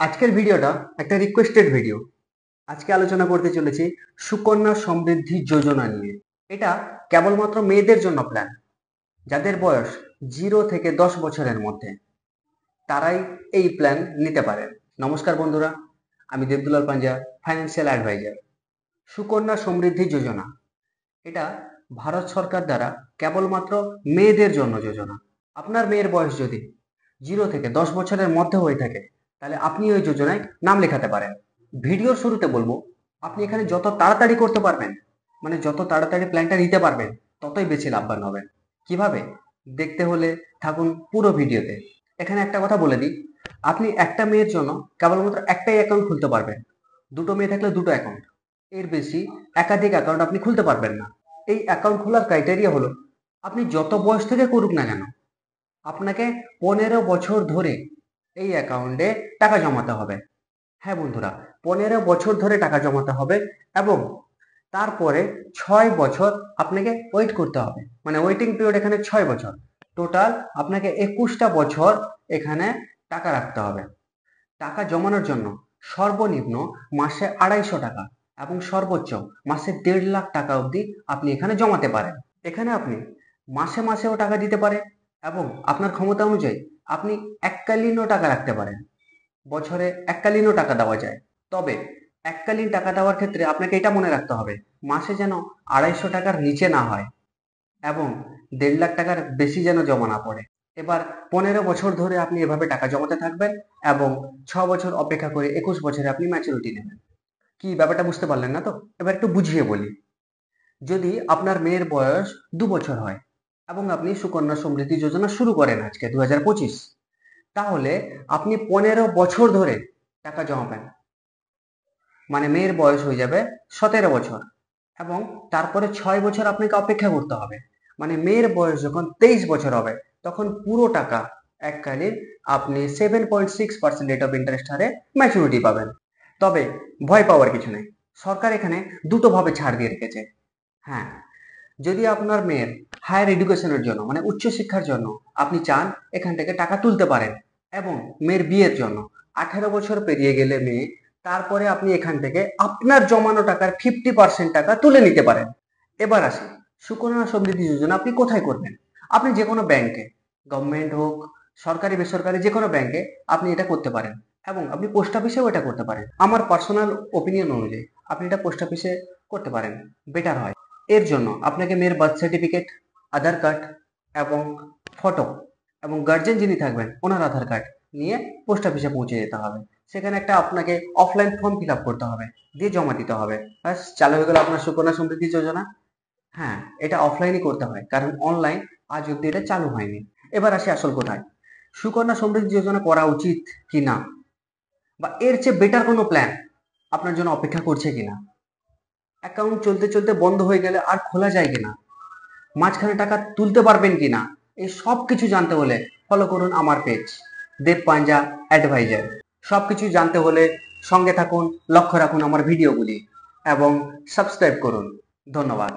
আজকের ভিডিওটা একটা রিকোয়েস্টেড ভিডিও। আজকে আলোচনা করতে চলেছি সুকন্যা সমৃদ্ধি যোজনা নিয়ে। এটা কেবলমাত্র মেয়েদের জন্য প্ল্যান, যাদের বয়স 0 থেকে 10 বছরের মধ্যে, তারাই এই প্ল্যান নিতে পারেন। নমস্কার বন্ধুরা, আমি দেবদুলাল পাঞ্জা, ফাইন্যান্সিয়াল অ্যাডভাইজার। সুকন্যা সমৃদ্ধি যোজনা এটা ভারত সরকার দ্বারা কেবলমাত্র মেয়েদের জন্য যোজনা। আপনার মেয়ের বয়স যদি 0 থেকে 10 বছরের মধ্যে হয়ে থাকে, তাহলে আপনি ওই যোজনায় নাম লেখাতে পারেন। ভিডিওর শুরুতে বলবো, আপনি এখানে যত তাড়াতাড়ি করতে পারবেন, মানে যত তাড়াতাড়ি প্ল্যানটা নিতে পারবেন, ততই বেশি লাভবান হবেন। কিভাবে দেখতে হলে থাকুন পুরো ভিডিওতে। এখানে একটা কথা বলে দিই, আপনি একটা মেয়ের জন্য কেবলমাত্র একটাই অ্যাকাউন্ট খুলতে পারবেন। দুটো মেয়ে থাকলে দুটো অ্যাকাউন্ট, এর বেশি একাধিক অ্যাকাউন্ট আপনি খুলতে পারবেন না। এই অ্যাকাউন্ট খোলার ক্রাইটেরিয়া হলো, আপনি যত বয়স থেকে করুক না কেন, আপনাকে 15 বছর ধরে এই অ্যাকাউন্টে টাকা জমাতে হবে। হ্যাঁ বন্ধুরা, 15 বছর ধরে টাকা জমাতে হবে এবং তারপরে 6 বছর আপনাকে ওয়েট করতে হবে। মানে ওয়েটিং পিরিয়ড এখানে 6 বছর। টোটাল আপনাকে 21টা বছর এখানে টাকা রাখতে হবে। টাকা জমানোর জন্য সর্বনিম্ন মাসে 250 টাকা এবং সর্বোচ্চ মাসে 1.5 লাখ টাকা অবধি আপনি এখানে জমাতে পারেন। এখানে আপনি মাসে মাসেও টাকা দিতে পারেন এবং আপনার ক্ষমতা অনুযায়ী আপনি এককালীনও টাকা রাখতে পারেন। বছরে এককালীনও টাকা দেওয়া যায়। তবে এককালীন টাকা দেওয়ার ক্ষেত্রে আপনাকে এটা মনে রাখতে হবে, মাসে যেন 250 টাকার নিচে না হয় এবং 1.5 লাখ টাকার বেশি যেন জমা না পড়ে। এবার 15 বছর ধরে আপনি এভাবে টাকা জমাতে থাকবেন এবং 6 বছর অপেক্ষা করে 21 বছরে আপনি ম্যাচুরিটি নেবেন। কি ব্যাপারটা বুঝতে পারলেন না তো? এবার একটু বুঝিয়ে বলি। যদি আপনার মেয়ের বয়স 2 বছর হয় এবং আপনি সুকন্যা সমৃদ্ধি যোজনা শুরু করেন আজকে 2025, তাহলে আপনি 15 বছর ধরে টাকা জমাবেন। মানে মেয়ের বয়স হয়ে যাবে 17 বছর এবং তারপরে 6 বছর আপনাকে অপেক্ষা করতে হবে। মানে মেয়ের বয়স যখন 23 বছর হবে, তখন পুরো টাকা এককালীন আপনি 7.6% রেট অফ ইন্টারেস্ট হারে ম্যাচুরিটি পাবেন। তবে ভয় পাওয়ার কিছু নেই, সরকার এখানে দুটো ভাবে ছাড় দিয়ে রেখেছে। হ্যাঁ, যদি আপনার মেয়ের হায়ার এডুকেশনের জন্য মানে উচ্চশিক্ষার জন্য আপনি চান এখান থেকে টাকা তুলতে পারেন এবং মেয়ের বিয়ের জন্য 18 বছর পেরিয়ে গেলে মেয়ে, তারপরে আপনি এখান থেকে আপনার জমানো টাকার 50% টাকা তুলে নিতে পারেন। এবার আসি, সুকন্যা সমৃদ্ধি যোজনা আপনি কোথায় করবেন? আপনি যে কোনো ব্যাংকে, গভর্নমেন্ট হোক, সরকারি বেসরকারি যে কোনো ব্যাংকে আপনি এটা করতে পারেন এবং আপনি পোস্ট অফিসেও এটা করতে পারেন। আমার পার্সোনাল ওপিনিয়ন অনুযায়ী আপনি এটা পোস্ট অফিসে করতে পারেন, বেটার হয়। এর জন্য আপনাকে মেয়ের বার্থ সার্টিফিকেট, আধার কার্ড এবং ফটো এবং গার্জেন যিনি থাকবেন ওনার আধার কার্ড নিয়ে পোস্ট অফিসে পৌঁছে যেতে হবে। সেখানে একটা আপনাকে অফলাইন ফর্ম ফিল আপ করতে হবে, দিয়ে জমা দিতে হবে। ব্যাস, চালু হয়ে গেল আপনার সুকন্যা সমৃদ্ধি যোজনা। হ্যাঁ, এটা অফলাইনই করতে হয়, কারণ অনলাইন আজ অব্দি এটা চালু হয়নি। এবার আসি আসল কোথায়, সুকন্যা সমৃদ্ধি যোজনা করা উচিত কি না, বা এর চেয়ে বেটার কোনো প্ল্যান আপনার জন্য অপেক্ষা করছে কিনা। অ্যাকাউন্ট চলতে চলতে বন্ধ হয়ে গেলে আর খোলা যায় কিনা, মাঝখানে টাকা তুলতে পারবেন কিনা, এই সব কিছু জানতে হলে ফলো করুন আমার পেজ দেব পাঞ্জা অ্যাডভাইজার। সবকিছু জানতে হলে সঙ্গে থাকুন, লক্ষ্য রাখুন আমার ভিডিওগুলি এবং সাবস্ক্রাইব করুন। ধন্যবাদ।